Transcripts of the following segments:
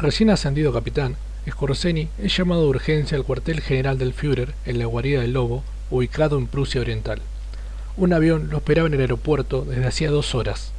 Recién ascendido capitán, Skorzeny es llamado de urgencia al cuartel general del Führer en la guarida del Lobo, ubicado en Prusia Oriental. Un avión lo esperaba en el aeropuerto desde hacía 2 horas.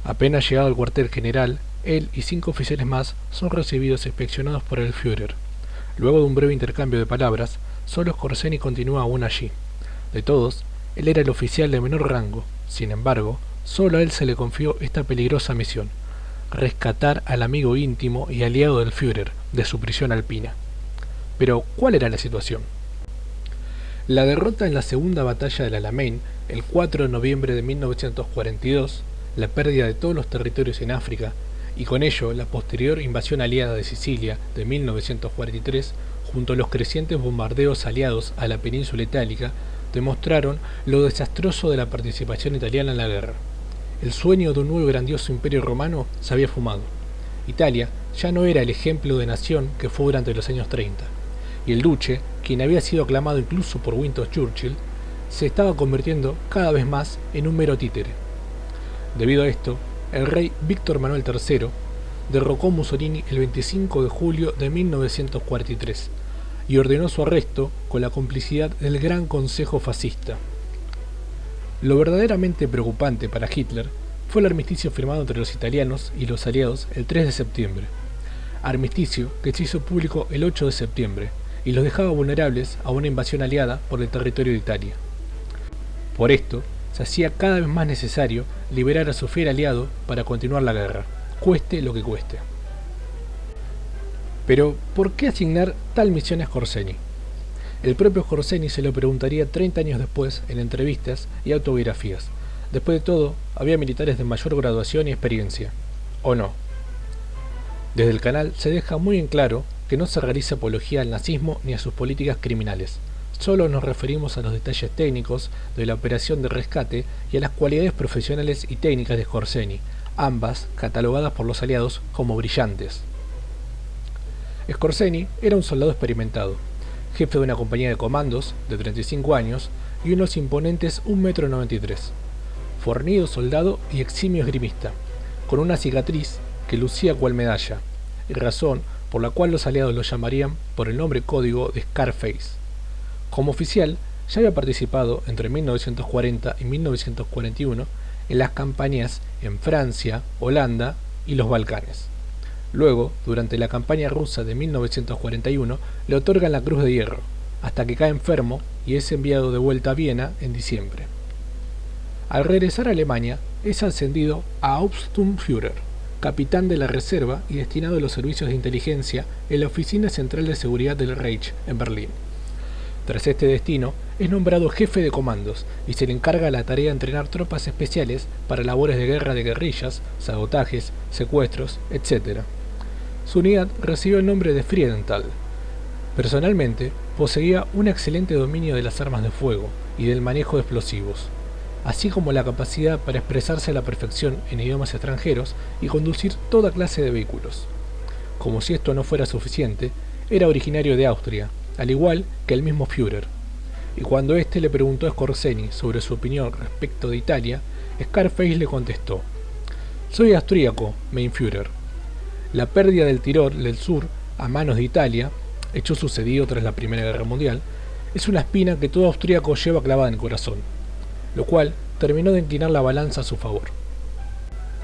Apenas llegado al cuartel general, él y 5 oficiales más son recibidos e inspeccionados por el Führer. Luego de un breve intercambio de palabras, solo Skorzeny continúa aún allí. De todos, él era el oficial de menor rango. Sin embargo, solo a él se le confió esta peligrosa misión: rescatar al amigo íntimo y aliado del Führer de su prisión alpina. Pero, ¿cuál era la situación? La derrota en la segunda batalla del Alamein, el 4 de noviembre de 1942, la pérdida de todos los territorios en África, y con ello la posterior invasión aliada de Sicilia de 1943, junto a los crecientes bombardeos aliados a la península itálica, demostraron lo desastroso de la participación italiana en la guerra. El sueño de un nuevo y grandioso imperio romano se había fumado. Italia ya no era el ejemplo de nación que fue durante los años 30, y el duce, quien había sido aclamado incluso por Winston Churchill, se estaba convirtiendo cada vez más en un mero títere. Debido a esto, el rey Víctor Manuel III derrocó a Mussolini el 25 de julio de 1943 y ordenó su arresto con la complicidad del Gran Consejo Fascista. Lo verdaderamente preocupante para Hitler fue el armisticio firmado entre los italianos y los aliados el 3 de septiembre, armisticio que se hizo público el 8 de septiembre y los dejaba vulnerables a una invasión aliada por el territorio de Italia. Por esto, se hacía cada vez más necesario liberar a su fiel aliado para continuar la guerra, cueste lo que cueste. Pero, ¿por qué asignar tal misión a Skorzeny? El propio Skorzeny se lo preguntaría 30 años después en entrevistas y autobiografías. Después de todo, había militares de mayor graduación y experiencia. ¿O no? Desde el canal se deja muy en claro que no se realiza apología al nazismo ni a sus políticas criminales. Solo nos referimos a los detalles técnicos de la operación de rescate y a las cualidades profesionales y técnicas de Skorzeny, ambas catalogadas por los aliados como brillantes. Skorzeny era un soldado experimentado, jefe de una compañía de comandos de 35 años y unos imponentes 1,93 m, fornido soldado y eximio esgrimista, con una cicatriz que lucía cual medalla, y razón por la cual los aliados lo llamarían por el nombre código de Scarface. Como oficial, ya había participado entre 1940 y 1941 en las campañas en Francia, Holanda y los Balcanes. Luego, durante la campaña rusa de 1941, le otorgan la Cruz de Hierro, hasta que cae enfermo y es enviado de vuelta a Viena en diciembre. Al regresar a Alemania, es ascendido a Hauptsturmführer, capitán de la reserva y destinado a los servicios de inteligencia en la Oficina Central de Seguridad del Reich en Berlín. Tras este destino, es nombrado jefe de comandos y se le encarga la tarea de entrenar tropas especiales para labores de guerra de guerrillas, sabotajes, secuestros, etc. Su unidad recibió el nombre de Friedenthal. Personalmente, poseía un excelente dominio de las armas de fuego y del manejo de explosivos, así como la capacidad para expresarse a la perfección en idiomas extranjeros y conducir toda clase de vehículos. Como si esto no fuera suficiente, era originario de Austria, al igual que el mismo Führer, y cuando éste le preguntó a Skorzeny sobre su opinión respecto de Italia, Scarface le contestó: «Soy austríaco, mein Führer. La pérdida del Tirol del sur a manos de Italia, hecho sucedido tras la Primera Guerra Mundial, es una espina que todo austríaco lleva clavada en el corazón», lo cual terminó de inclinar la balanza a su favor.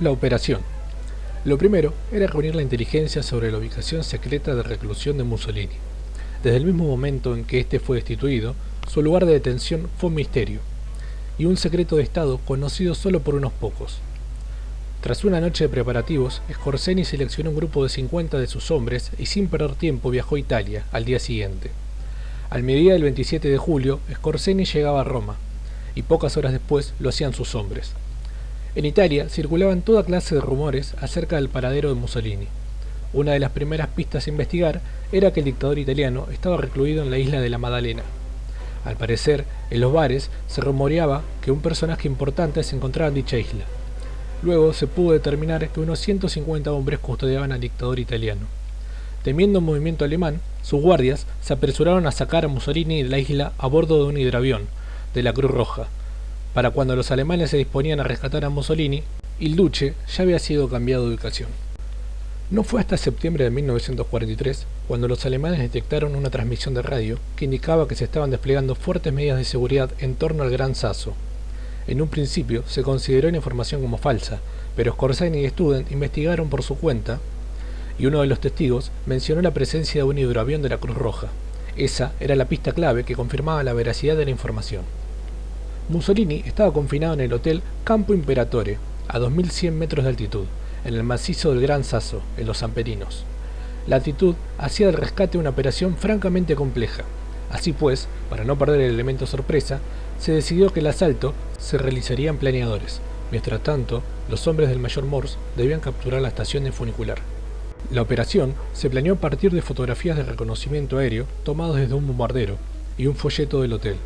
La operación. Lo primero era reunir la inteligencia sobre la ubicación secreta de reclusión de Mussolini. Desde el mismo momento en que éste fue destituido, su lugar de detención fue un misterio, y un secreto de Estado conocido solo por unos pocos. Tras una noche de preparativos, Skorzeny seleccionó un grupo de 50 de sus hombres y sin perder tiempo viajó a Italia al día siguiente. Al mediodía del 27 de julio, Skorzeny llegaba a Roma, y pocas horas después lo hacían sus hombres. En Italia circulaban toda clase de rumores acerca del paradero de Mussolini. Una de las primeras pistas a investigar era que el dictador italiano estaba recluido en la isla de la Maddalena. Al parecer, en los bares se rumoreaba que un personaje importante se encontraba en dicha isla. Luego se pudo determinar que unos 150 hombres custodiaban al dictador italiano. Temiendo un movimiento alemán, sus guardias se apresuraron a sacar a Mussolini de la isla a bordo de un hidroavión de la Cruz Roja. Para cuando los alemanes se disponían a rescatar a Mussolini, el duce ya había sido cambiado de ubicación. No fue hasta septiembre de 1943 cuando los alemanes detectaron una transmisión de radio que indicaba que se estaban desplegando fuertes medidas de seguridad en torno al Gran Sasso. En un principio se consideró la información como falsa, pero Skorzeny y Student investigaron por su cuenta y uno de los testigos mencionó la presencia de un hidroavión de la Cruz Roja. Esa era la pista clave que confirmaba la veracidad de la información. Mussolini estaba confinado en el hotel Campo Imperatore, a 2100 metros de altitud, en el macizo del Gran Sasso, en los Apeninos. La altitud hacía del rescate una operación francamente compleja. Así pues, para no perder el elemento sorpresa, se decidió que el asalto se realizaría en planeadores. Mientras tanto, los hombres del mayor Morse debían capturar la estación de funicular. La operación se planeó a partir de fotografías de reconocimiento aéreo tomadas desde un bombardero y un folleto del hotel.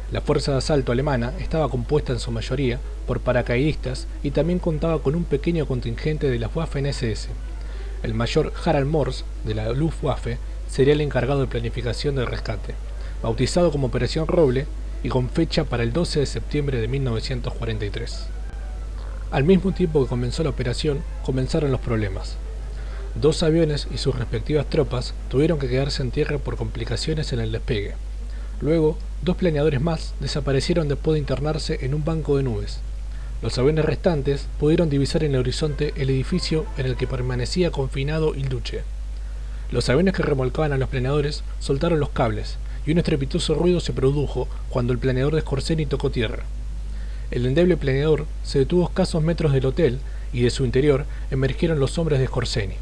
La fuerza de asalto alemana estaba compuesta en su mayoría por paracaidistas y también contaba con un pequeño contingente de las Waffen-SS. El mayor Harald Morse, de la Luftwaffe, sería el encargado de planificación del rescate, bautizado como Operación Roble y con fecha para el 12 de septiembre de 1943. Al mismo tiempo que comenzó la operación, comenzaron los problemas. 2 aviones y sus respectivas tropas tuvieron que quedarse en tierra por complicaciones en el despegue. Luego, 2 planeadores más desaparecieron después de internarse en un banco de nubes. Los aviones restantes pudieron divisar en el horizonte el edificio en el que permanecía confinado Il Duce. Los aviones que remolcaban a los planeadores soltaron los cables, y un estrepitoso ruido se produjo cuando el planeador de Skorzeny tocó tierra. El endeble planeador se detuvo a escasos metros del hotel, y de su interior emergieron los hombres de Skorzeny.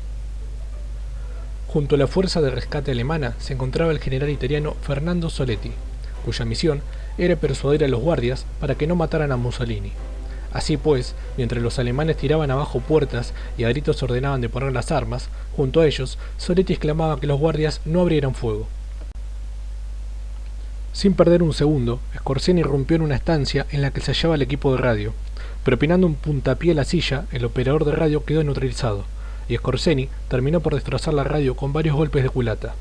Junto a la fuerza de rescate alemana se encontraba el general italiano Fernando Soletti, cuya misión era persuadir a los guardias para que no mataran a Mussolini. Así pues, mientras los alemanes tiraban abajo puertas y a gritos ordenaban de poner las armas, junto a ellos, Soletti exclamaba que los guardias no abrieran fuego. Sin perder un segundo, Skorzeny irrumpió en una estancia en la que se hallaba el equipo de radio. Propinando un puntapié a la silla, el operador de radio quedó neutralizado, y Skorzeny terminó por destrozar la radio con varios golpes de culata.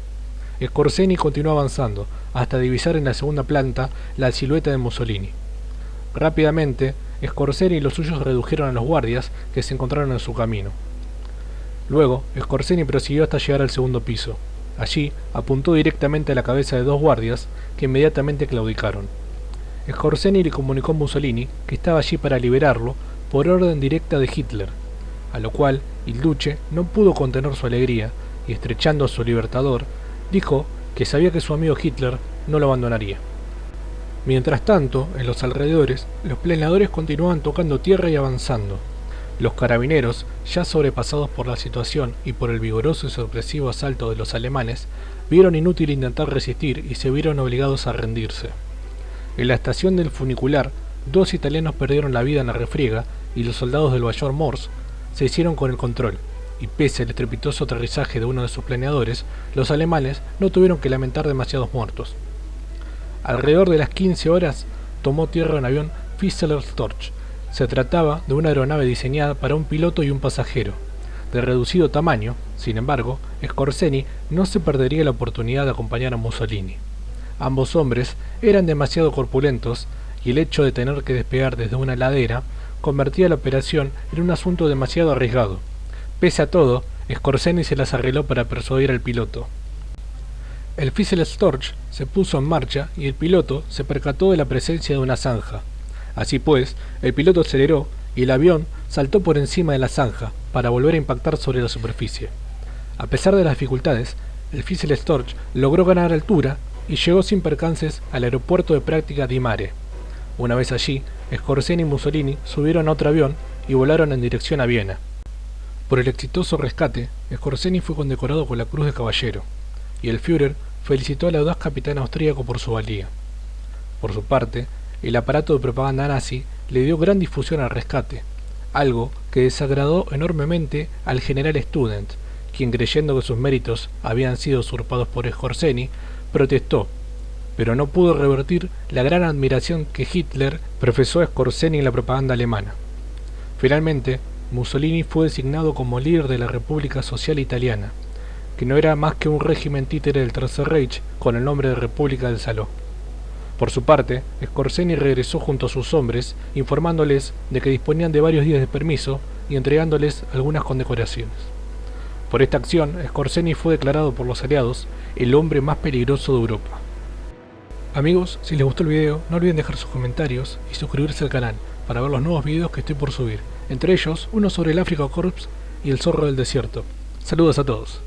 Skorzeny continuó avanzando, hasta divisar en la segunda planta la silueta de Mussolini. Rápidamente, Skorzeny y los suyos redujeron a los guardias que se encontraron en su camino. Luego, Skorzeny prosiguió hasta llegar al segundo piso. Allí, apuntó directamente a la cabeza de 2 guardias, que inmediatamente claudicaron. Skorzeny le comunicó a Mussolini que estaba allí para liberarlo por orden directa de Hitler, a lo cual Il Duce no pudo contener su alegría y, estrechando a su libertador, dijo que sabía que su amigo Hitler no lo abandonaría. Mientras tanto, en los alrededores, los planeadores continuaban tocando tierra y avanzando. Los carabineros, ya sobrepasados por la situación y por el vigoroso y sorpresivo asalto de los alemanes, vieron inútil intentar resistir y se vieron obligados a rendirse. En la estación del funicular, 2 italianos perdieron la vida en la refriega y los soldados del mayor Morse se hicieron con el control, y pese al estrepitoso aterrizaje de uno de sus planeadores, los alemanes no tuvieron que lamentar demasiados muertos. Alrededor de las 15 horas tomó tierra un avión Führer Storch. Se trataba de una aeronave diseñada para un piloto y un pasajero. De reducido tamaño, sin embargo, Skorzeny no se perdería la oportunidad de acompañar a Mussolini. Ambos hombres eran demasiado corpulentos, y el hecho de tener que despegar desde una ladera convertía la operación en un asunto demasiado arriesgado. Pese a todo, Skorzeny se las arregló para persuadir al piloto. El Führer Storch se puso en marcha y el piloto se percató de la presencia de una zanja. Así pues, el piloto aceleró y el avión saltó por encima de la zanja para volver a impactar sobre la superficie. A pesar de las dificultades, el Führer Storch logró ganar altura y llegó sin percances al aeropuerto de práctica di Mare. Una vez allí, Skorzeny y Mussolini subieron a otro avión y volaron en dirección a Viena. Por el exitoso rescate, Skorzeny fue condecorado con la Cruz de Caballero, y el Führer felicitó al audaz capitán austríaco por su valía. Por su parte, el aparato de propaganda nazi le dio gran difusión al rescate, algo que desagradó enormemente al general Student, quien, creyendo que sus méritos habían sido usurpados por Skorzeny, protestó, pero no pudo revertir la gran admiración que Hitler profesó a Skorzeny en la propaganda alemana. Finalmente, Mussolini fue designado como líder de la República Social Italiana, que no era más que un régimen títere del Tercer Reich con el nombre de República del Saló. Por su parte, Skorzeny regresó junto a sus hombres, informándoles de que disponían de varios días de permiso y entregándoles algunas condecoraciones. Por esta acción, Skorzeny fue declarado por los aliados el hombre más peligroso de Europa. Amigos, si les gustó el video, no olviden dejar sus comentarios y suscribirse al canal para ver los nuevos videos que estoy por subir, entre ellos uno sobre el Afrika Korps y el zorro del desierto. Saludos a todos.